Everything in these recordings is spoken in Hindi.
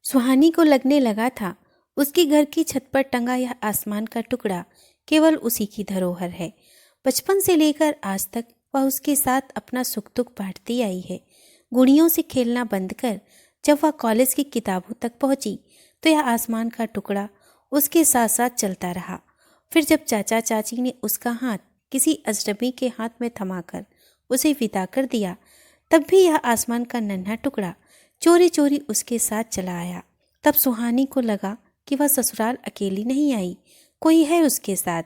सुहानी को लगने लगा था उसके घर की छत पर टंगा यह आसमान का टुकड़ा केवल उसी की धरोहर है। बचपन से लेकर आज तक वह उसके साथ अपना सुख दुख बांटती आई है। गुड़ियों से खेलना बंद कर जब वह कॉलेज की किताबों तक पहुंची तो यह आसमान का टुकड़ा उसके साथ साथ चलता रहा। फिर जब चाचा चाची ने उसका हाथ किसी अजनबी के हाथ में थमाकर उसे विदा कर दिया, तब भी यह आसमान का नन्हा टुकड़ा चोरी चोरी उसके साथ चला आया। तब सुहानी को लगा कि वह ससुराल अकेली नहीं आई, कोई है उसके साथ।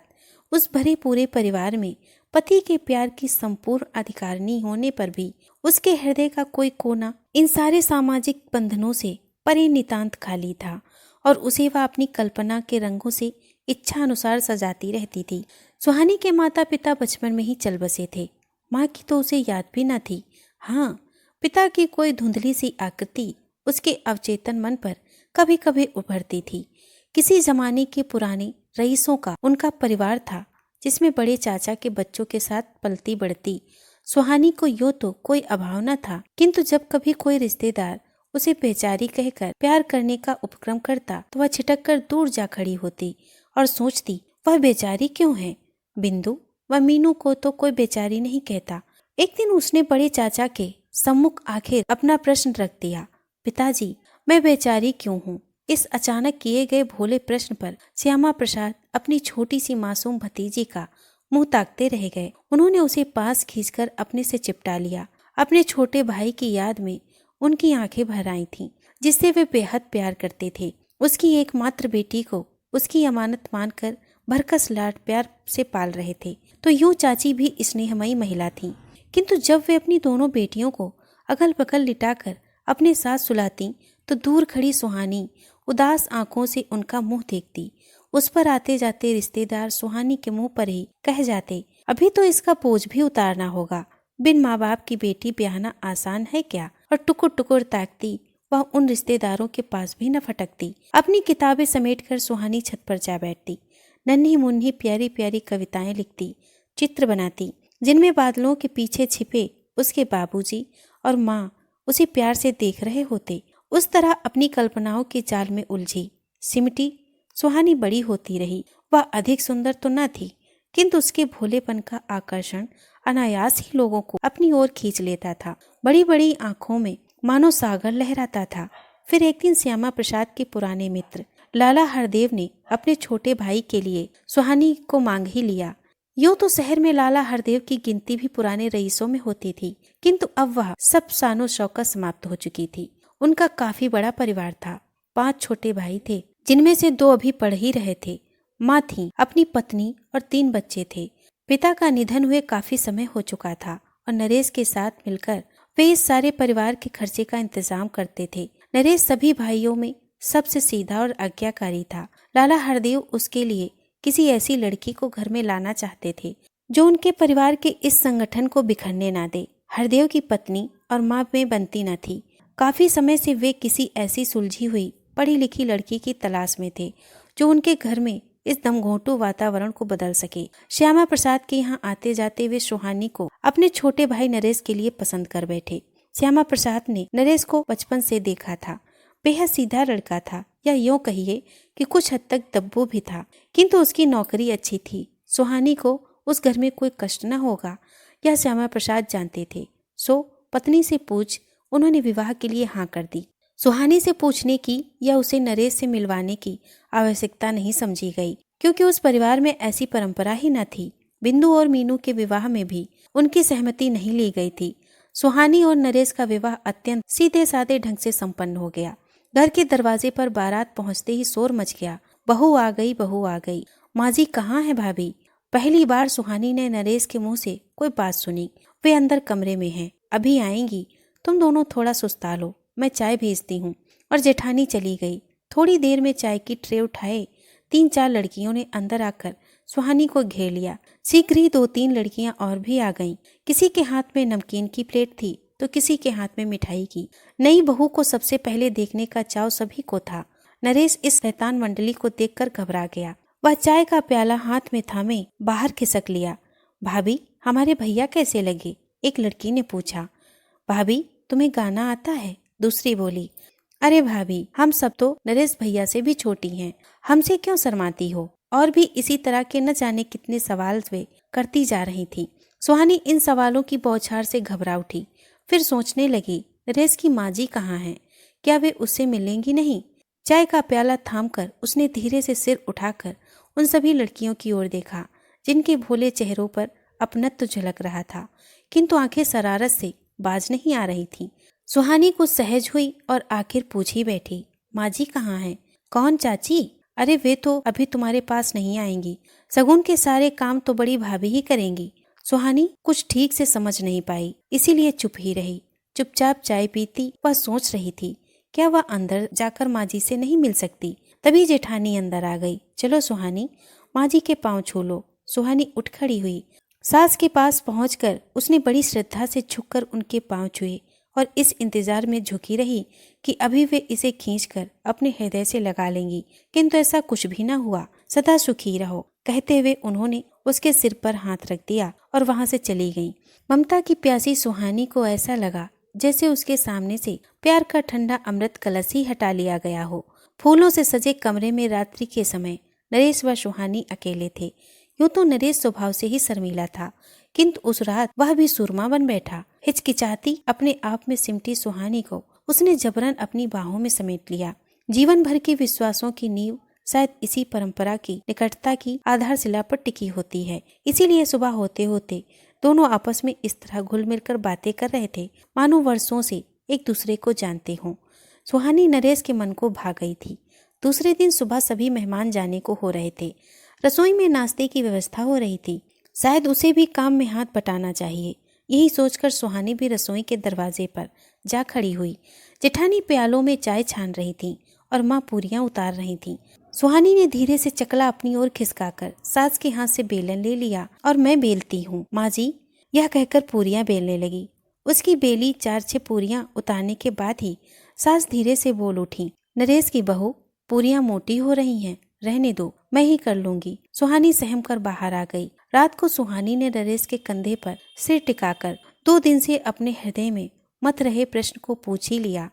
उस भरे पूरे परिवार में पति के प्यार की संपूर्ण अधिकारिणी होने पर भी उसके हृदय का कोई कोना इन सारे सामाजिक बंधनों से परे नितांत खाली था और उसे वह अपनी कल्पना के रंगों से इच्छा अनुसार सजाती रहती थी। सुहानी के माता पिता बचपन में ही चल बसे थे। माँ की तो उसे याद भी न थी। हाँ, पिता की कोई धुंधली सी आकृति उसके अवचेतन मन पर कभी कभी उभरती थी। किसी जमाने के पुराने रईसों का उनका परिवार था जिसमें बड़े चाचा के बच्चों के साथ पलती बढ़ती। सुहानी को यूं तो कोई अभाव न था, किंतु जब कभी कोई रिश्तेदार उसे बेचारी कहकर प्यार करने का उपक्रम करता तो वह छिटक कर दूर जा खड़ी होती और सोचती, वह बेचारी क्यों है? बिंदु व मीनू को तो कोई बेचारी नहीं कहता। एक दिन उसने बड़े चाचा के सम्मुख आखिर अपना प्रश्न रख दिया, पिताजी, मैं बेचारी क्यों हूँ? इस अचानक किए गए भोले प्रश्न पर श्यामा प्रसाद अपनी छोटी सी मासूम भतीजी का मुंह ताकते रह गए। उन्होंने उसे पास खींचकर अपने से चिपटा लिया। अपने छोटे भाई की याद में उनकी आंखें भर आई थीं, जिससे वे बेहद प्यार करते थे। उसकी एकमात्र बेटी को उसकी अमानत मानकर भरकस लाड प्यार से पाल रहे थे। तो यूं चाची भी स्नेहमयी महिला थी, किंतु जब वे अपनी दोनों बेटियों को अगल बगल लिटाकर अपने साथ सुलाती तो दूर खड़ी सुहानी उदास आंखों से उनका मुंह देखती। उस पर आते जाते रिश्तेदार सुहानी के मुंह पर ही कह जाते, अभी तो इसका बोझ भी उतारना होगा। बिन माँ बाप की बेटी ब्याहना आसान है क्या? और टुकुर टुकुर ताकती वह उन रिश्तेदारों के पास भी न फटकती। अपनी किताबें समेटकर सुहानी छत पर जा बैठती। नन्ही मुन्नी प्यारी प्यारी कविताएं लिखती, चित्र बनाती, जिनमें बादलों के पीछे छिपे उसके बाबूजी और माँ उसे प्यार से देख रहे होते। उस तरह अपनी कल्पनाओं के जाल में उलझी सिमटी सुहानी बड़ी होती रही। वह अधिक सुंदर तो न थी, किंतु उसके भोलेपन का आकर्षण अनायास ही लोगों को अपनी ओर खींच लेता था। बड़ी बड़ी आंखों में मानो सागर लहराता था। फिर एक दिन श्यामा प्रसाद के पुराने मित्र लाला हरदेव ने अपने छोटे भाई के लिए सुहानी को मांग ही लिया। यूं तो शहर में लाला हरदेव की गिनती भी पुराने रईसों में होती थी, किंतु अब वह सब शानो शौकत समाप्त हो चुकी थी। उनका काफी बड़ा परिवार था। 5 छोटे भाई थे, जिनमें से 2 अभी पढ़ ही रहे थे। माँ थी, अपनी पत्नी और 3 बच्चे थे। पिता का निधन हुए काफी समय हो चुका था और नरेश के साथ मिलकर वे इस सारे परिवार के खर्चे का इंतजाम करते थे। नरेश सभी भाइयों में सबसे सीधा और आज्ञाकारी था। लाला हरदेव उसके लिए किसी ऐसी लड़की को घर में लाना चाहते थे जो उनके परिवार के इस संगठन को बिखरने ना दे। हरदेव की पत्नी और माँ में बनती न थी। काफी समय से वे किसी ऐसी सुलझी हुई पढ़ी लिखी लड़की की तलाश में थे जो उनके घर में इस दमघोंटू वातावरण को बदल सके। श्यामा प्रसाद के यहाँ आते जाते वे सुहानी को अपने छोटे भाई नरेश के लिए पसंद कर बैठे। श्यामा प्रसाद ने नरेश को बचपन से देखा था। बेहद सीधा लड़का था, या यूं कहिए कि कुछ हद तक दब्बू भी था, किंतु उसकी नौकरी अच्छी थी। सुहानी को उस घर में कोई कष्ट न होगा, यह श्यामा प्रसाद जानते थे। सो पत्नी से पूछ उन्होंने विवाह के लिए हाँ कर दी। सुहानी से पूछने की या उसे नरेश से मिलवाने की आवश्यकता नहीं समझी गई, क्योंकि उस परिवार में ऐसी परंपरा ही न थी। बिंदु और मीनू के विवाह में भी उनकी सहमति नहीं ली गई थी। सुहानी और नरेश का विवाह अत्यंत सीधे साधे ढंग से संपन्न हो गया। घर के दरवाजे पर बारात पहुंचते ही शोर मच गया, बहू आ गई, बहू आ गई। माँ जी कहाँ है भाभी? पहली बार सुहानी ने नरेश के मुंह से कोई बात सुनी। वे अंदर कमरे में हैं, अभी आएंगी। तुम दोनों थोड़ा सुस्ता लो, मैं चाय भेजती हूँ। और जेठानी चली गई। थोड़ी देर में चाय की ट्रे उठाए 3-4 लड़कियों ने अंदर आकर सुहानी को घेर लिया। शीघ्र ही 2-3 लड़कियां और भी आ गईं। किसी के हाथ में नमकीन की प्लेट थी तो किसी के हाथ में मिठाई की। नई बहू को सबसे पहले देखने का चाव सभी को था। नरेश इस शैतान मंडली को देखकर घबरा गया। वह चाय का प्याला हाथ में थामे बाहर खिसक लिया। भाभी, हमारे भैया कैसे लगे? एक लड़की ने पूछा। भाभी, तुम्हें गाना आता है? दूसरी बोली। अरे भाभी, हम सब तो नरेश भैया से भी छोटी हैं, हमसे क्यों शर्माती हो? और भी इसी तरह के न जाने कितने सवाल वे करती जा रही थी। सुहानी इन सवालों की बौछार से घबरा उठी। फिर सोचने लगी, नरेश की माँ जी कहाँ हैं? क्या वे उससे मिलेंगी नहीं? चाय का प्याला थामकर उसने धीरे से सिर उठाकर उन सभी लड़कियों की ओर देखा जिनके भोले चेहरों पर अपनत्व झलक रहा था, किंतु आंखें शरारत से बाज नहीं आ रही थी। सुहानी कुछ सहज हुई और आखिर पूछ ही बैठी, माँ जी कहाँ हैं? कौन चाची? अरे वे तो अभी तुम्हारे पास नहीं आएंगी, सगुन के सारे काम तो बड़ी भाभी ही करेंगी। सुहानी कुछ ठीक से समझ नहीं पाई, इसीलिए चुप ही रही। चुपचाप चाय पीती वह सोच रही थी, क्या वह अंदर जाकर माँ जी से नहीं मिल सकती? तभी जेठानी अंदर आ गई। चलो सुहानी, माँ जी के पाँव छू लो। सुहानी उठ खड़ी हुई। सास के पास पहुंचकर उसने बड़ी श्रद्धा से झुककर उनके पाँव छुए और इस इंतजार में झुकी रही कि अभी वे इसे खींचकर अपने हृदय से लगा लेंगी, किंतु ऐसा कुछ भी न हुआ। सदा सुखी रहो कहते हुए उन्होंने उसके सिर पर हाथ रख दिया और वहां से चली गईं। ममता की प्यासी सुहानी को ऐसा लगा जैसे उसके सामने से प्यार का ठंडा अमृत कलश ही हटा लिया गया हो। फूलों से सजे कमरे में रात्रि के समय नरेश व सुहानी अकेले थे। यूं तो नरेश स्वभाव से ही शर्मीला था, किंतु उस रात वह भी सुरमा बन बैठा। हिचकिचाती अपने आप में सिमटी सुहानी को उसने जबरन अपनी बाहों में समेट लिया। जीवन भर के विश्वासों की नींव शायद इसी परंपरा की निकटता की आधारशिला पर टिकी होती है। इसीलिए सुबह होते होते दोनों आपस में इस तरह घुल मिलकर बातें कर रहे थे मानो वर्षों से एक दूसरे को जानते हों। सुहानी नरेश के मन को भा गई थी। दूसरे दिन सुबह सभी मेहमान जाने को हो रहे थे। रसोई में नाश्ते की व्यवस्था हो रही थी। शायद उसे भी काम में हाथ बटाना चाहिए। यही सोचकर सुहानी भी रसोई के दरवाजे पर जा खड़ी हुई। जेठानी प्यालों में चाय छान रही थी और माँ पूरियां उतार रही थी। सुहानी ने धीरे से चकला अपनी ओर खिसकाकर सास के हाथ से बेलन ले लिया और मैं बेलती हूँ माँ जी, यह कहकर पूरियां बेलने लगी। उसकी बेली 4-6 पूरियां उतारने के बाद ही सास धीरे से बोल उठी, नरेश की बहू, पूरियां मोटी हो रही हैं, रहने दो, मैं ही कर लूंगी। सुहानी सहम कर बाहर आ गई। रात को सुहानी ने नरेश के कंधे पर सिर टिकाकर 2 दिन से अपने हृदय में मत रहे प्रश्न को पूछ ही लिया,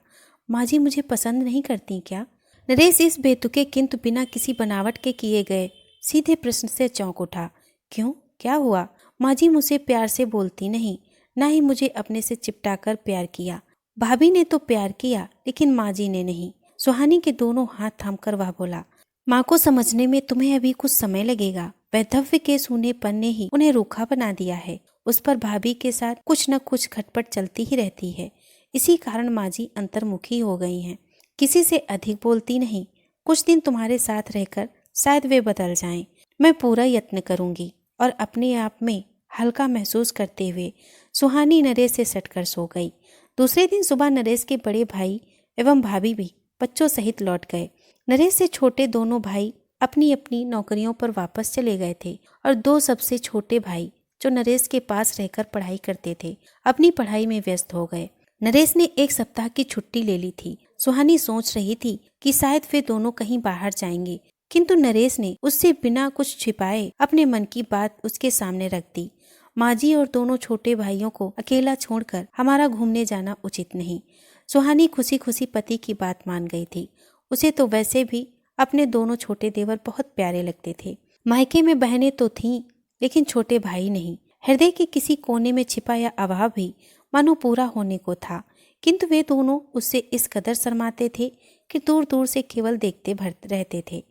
माँ जी मुझे पसंद नहीं करती क्या? नरेश इस बेतुके किंतु बिना किसी बनावट के किए गए सीधे प्रश्न से चौंक उठा। क्यों, क्या हुआ? माँ जी मुझसे प्यार से बोलती नहीं, ना ही मुझे अपने से चिपटाकर प्यार किया। भाभी ने तो प्यार किया लेकिन माँ जी ने नहीं। सुहानी के दोनों हाथ थामकर वह बोला, माँ को समझने में तुम्हें अभी कुछ समय लगेगा। वैधव्य के सूनेपन ने ही उन्हें रूखा बना दिया है। उस पर भाभी के साथ कुछ न कुछ खटपट चलती ही रहती है। इसी कारण माँ जी अंतर्मुखी हो गई हैं। किसी से अधिक बोलती नहीं। कुछ दिन तुम्हारे साथ रहकर शायद वे बदल जाएं। मैं पूरा यत्न करूंगी। और अपने आप में हल्का महसूस करते हुए सुहानी नरेश से सटकर सो गई। दूसरे दिन सुबह नरेश के बड़े भाई एवं भाभी भी बच्चों सहित लौट गए। नरेश से छोटे दोनों भाई अपनी अपनी नौकरियों पर वापस चले गए थे और 2 सबसे छोटे भाई जो नरेश के पास रहकर पढ़ाई करते थे अपनी पढ़ाई में व्यस्त हो गए। नरेश ने 1 सप्ताह की छुट्टी ले ली थी। सुहानी सोच रही थी कि शायद वे दोनों कहीं बाहर जाएंगे, किंतु नरेश ने उससे बिना कुछ छिपाए अपने मन की बात उसके सामने रख दी। माँ जी और दोनों छोटे भाइयों को अकेला छोड़कर हमारा घूमने जाना उचित नहीं। सुहानी खुशी खुशी पति की बात मान गई थी। उसे तो वैसे भी अपने दोनों छोटे देवर बहुत प्यारे लगते थे। मायके में बहनें तो थीं, लेकिन छोटे भाई नहीं। हृदय के किसी कोने में छिपा यह अभाव भी मानो पूरा होने को था, किंतु वे दोनों उससे इस कदर शर्माते थे कि दूर दूर से केवल देखते भर रहते थे।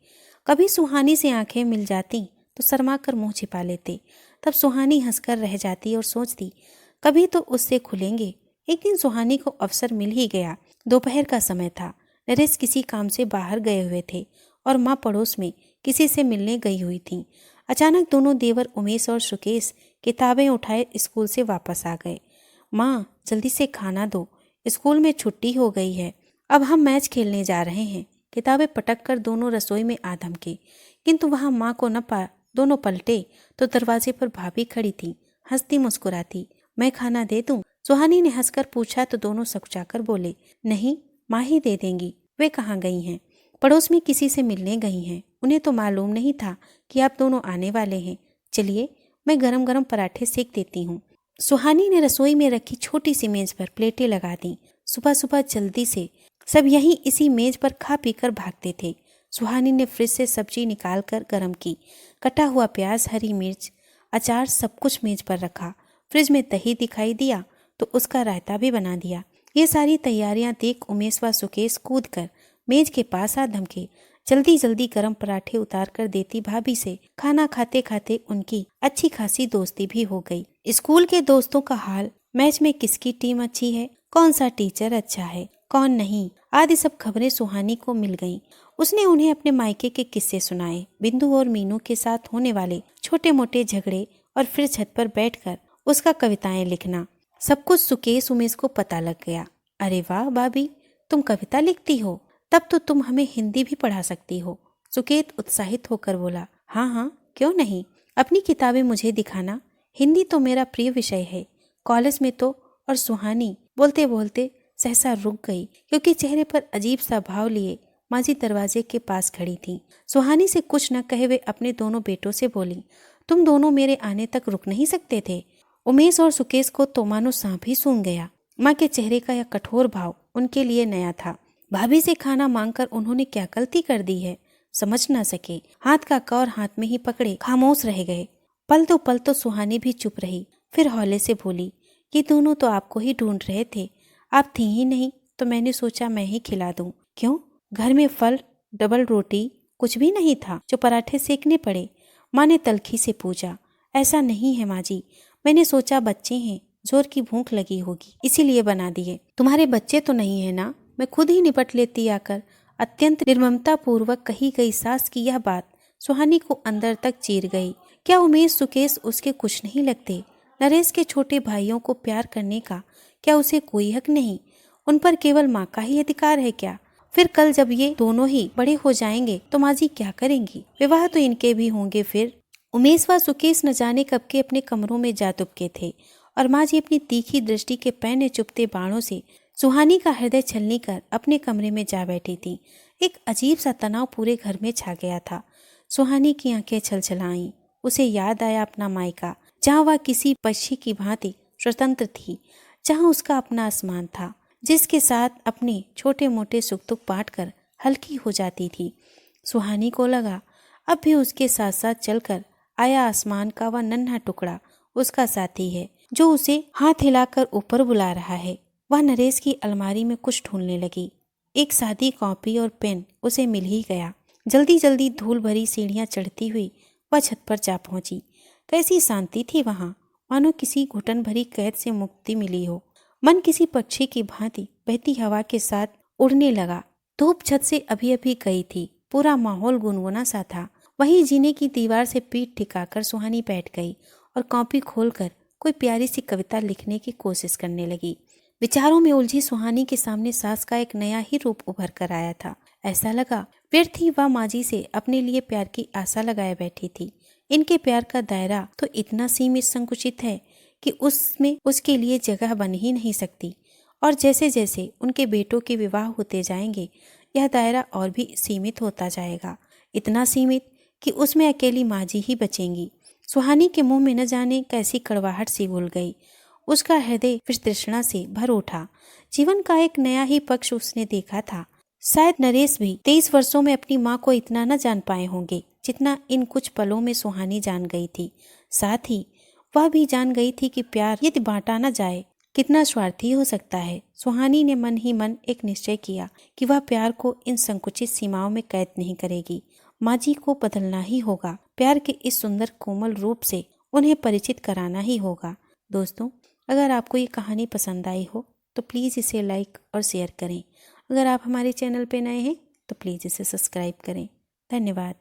कभी सुहानी से आंखें मिल जाती तो शर्मा कर मुंह छिपा लेते। तब सुहानी हंसकर रह जाती और सोचती, कभी तो उससे खुलेंगे। एक दिन सुहानी को अवसर मिल ही गया। दोपहर का समय था। नरेश किसी काम से बाहर गए हुए थे और माँ पड़ोस में किसी से मिलने गई हुई थी। अचानक दोनों देवर उमेश और सुकेश किताबें उठाए स्कूल से वापस आ गए। माँ, जल्दी से खाना दो, स्कूल में छुट्टी हो गई है, अब हम मैच खेलने जा रहे हैं। किताबें पटक कर दोनों रसोई में आ धमके, किंतु वहां माँ को न पा दोनों पलटे तो दरवाजे पर भाभी खड़ी थी, हंसती मुस्कुराती। मैं खाना दे दूं? सुहानी ने हंसकर पूछा तो दोनों सकुचाकर बोले, नहीं, माँ ही दे देंगी। वे कहाँ गई हैं? पड़ोस में किसी से मिलने गई हैं। उन्हें तो मालूम नहीं था कि आप दोनों आने वाले हैं। चलिए, मैं गरम गरम पराठे सेक देती हूँ। सुहानी ने रसोई में रखी छोटी सी मेज पर प्लेटें लगा दी। सुबह सुबह जल्दी से सब यहीं इसी मेज पर खा पीकर भागते थे। सुहानी ने फ्रिज से सब्जी निकाल कर गर्म की। कटा हुआ प्याज, हरी मिर्च, अचार सब कुछ मेज पर रखा। फ्रिज में दही दिखाई दिया तो उसका रायता भी बना दिया। ये सारी तैयारियां देख उमेश व सुकेश कूद कर मेज के पास आ धमके। जल्दी जल्दी गर्म पराठे उतार कर देती भाभी से खाना खाते खाते उनकी अच्छी खासी दोस्ती भी हो गई। स्कूल के दोस्तों का हाल, मैच में किसकी टीम अच्छी है, कौन सा टीचर अच्छा है, कौन नहीं, आदि सब खबरें सुहानी को मिल गईं। उसने उन्हें अपने मायके के किस्से सुनाए, बिंदु और मीनू के साथ होने वाले छोटे मोटे झगड़े, और फिर छत पर बैठकर उसका कविताएं लिखना। सब कुछ सुकेश उमेश को पता लग गया। अरे वाह भाभी, तुम कविता लिखती हो, तब तो तुम हमें हिंदी भी पढ़ा सकती हो। सुकेत उत्साहित होकर बोला। हाँ हाँ, क्यों नहीं, अपनी किताबें मुझे दिखाना, हिंदी तो मेरा प्रिय विषय है, कॉलेज में तो। और सुहानी बोलते बोलते सहसा रुक गई, क्योंकि चेहरे पर अजीब सा भाव लिए माजी दरवाजे के पास खड़ी थी। सुहानी से कुछ न कहे वे अपने दोनों बेटों से बोली, तुम दोनों मेरे आने तक रुक नहीं सकते थे। उमेश और सुकेश को तो मानो सांप ही सूंघ गया। माँ के चेहरे का यह कठोर भाव उनके लिए नया था। भाभी से खाना मांगकर उन्होंने क्या गलती कर दी है, समझ न सके। हाथ का कौर हाथ में ही पकड़े खामोश रह गए। पल तो सुहानी भी चुप रही, फिर हौले से बोली, ये दोनों तो आपको ही ढूंढ रहे थे, आप थी ही नहीं तो मैंने सोचा मैं ही खिला दूं। क्यों, घर में फल, डबल रोटी कुछ भी नहीं था जो पराठे सेकने पड़े? माँ ने तलखी से पूछा। ऐसा नहीं है माँ जी, मैंने सोचा बच्चे हैं, जोर की भूख लगी होगी इसीलिए बना दिए। तुम्हारे बच्चे तो नहीं है ना, मैं खुद ही निपट लेती आकर। अत्यंत निर्ममता पूर्वक कही गई सास की यह बात सुहानी को अंदर तक चीर गई। क्या उमेश सुकेश उसके कुछ नहीं लगते? नरेश के छोटे भाइयों को प्यार करने का क्या उसे कोई हक नहीं? उन पर केवल माँ का ही अधिकार है क्या? फिर कल जब ये दोनों ही बड़े हो जाएंगे तो माँ जी क्या करेंगी? विवाह तो इनके भी होंगे फिर। उमेश व सुकेश न जाने कब के अपने कमरों में जा दुबके थे, और माँ जी अपनी तीखी दृष्टि के पैने चुभते बाणों से सुहानी का हृदय छलनी कर अपने कमरे में जा बैठी थी। एक अजीब सा तनाव पूरे घर में छा गया था। सुहानी की आंखें छलछलाईं। उसे याद आया अपना मायका, जहाँ वह किसी पक्षी की भांति स्वतंत्र थी, जहाँ उसका अपना आसमान था, जिसके साथ अपने छोटे मोटे सुख दुख बांट कर हल्की हो जाती थी। सुहानी को लगा अब भी उसके साथ साथ चलकर आया आसमान का वह नन्हा टुकड़ा उसका साथी है, जो उसे हाथ हिलाकर ऊपर बुला रहा है। वह नरेश की अलमारी में कुछ ढूंढने लगी। एक सादी कॉपी और पेन उसे मिल ही गया। जल्दी जल्दी धूल भरी सीढ़ियां चढ़ती हुई वह छत पर जा पहुंची। कैसी शांति थी वहां, मानो किसी घुटन भरी कैद से मुक्ति मिली हो। मन किसी पक्षी की भांति बहती हवा के साथ उड़ने लगा। धूप छत से अभी अभी गई थी, पूरा माहौल गुनगुना सा था। वहीं जीने की दीवार से पीठ ठिकाकर सुहानी बैठ गई और कॉपी खोलकर कोई प्यारी सी कविता लिखने की कोशिश करने लगी। विचारों में उलझी सुहानी के सामने सास का एक नया ही रूप उभर कर आया था। ऐसा लगा व्यर्थ ही वह माजी से अपने लिए प्यार की आशा लगाए बैठी थी। इनके प्यार का दायरा तो इतना सीमित संकुचित है कि उसमें उसके लिए जगह बन ही नहीं सकती। और जैसे जैसे उनके बेटों के विवाह होते जाएंगे, यह दायरा और भी सीमित होता जाएगा, इतना सीमित कि उसमें अकेली माजी ही बचेंगी। सुहानी के मुंह में न जाने कैसी कड़वाहट सी घुल गई। उसका हृदय फिर तृष्णा से भर उठा। जीवन का एक नया ही पक्ष उसने देखा था। शायद नरेश भी 23 वर्षों में अपनी माँ को इतना न जान पाए होंगे जितना इन कुछ पलों में सुहानी जान गई थी। साथ ही वह भी जान गई थी कि प्यार यदि बांटा न जाए कितना स्वार्थी हो सकता है। सुहानी ने मन ही मन एक निश्चय किया कि वह प्यार को इन संकुचित सीमाओं में कैद नहीं करेगी। माँ जी को बदलना ही होगा, प्यार के इस सुंदर कोमल रूप से उन्हें परिचित कराना ही होगा। दोस्तों, अगर आपको ये कहानी पसंद आई हो तो प्लीज़ इसे लाइक और शेयर करें। अगर आप हमारे चैनल पर नए हैं तो प्लीज़ इसे सब्सक्राइब करें। धन्यवाद।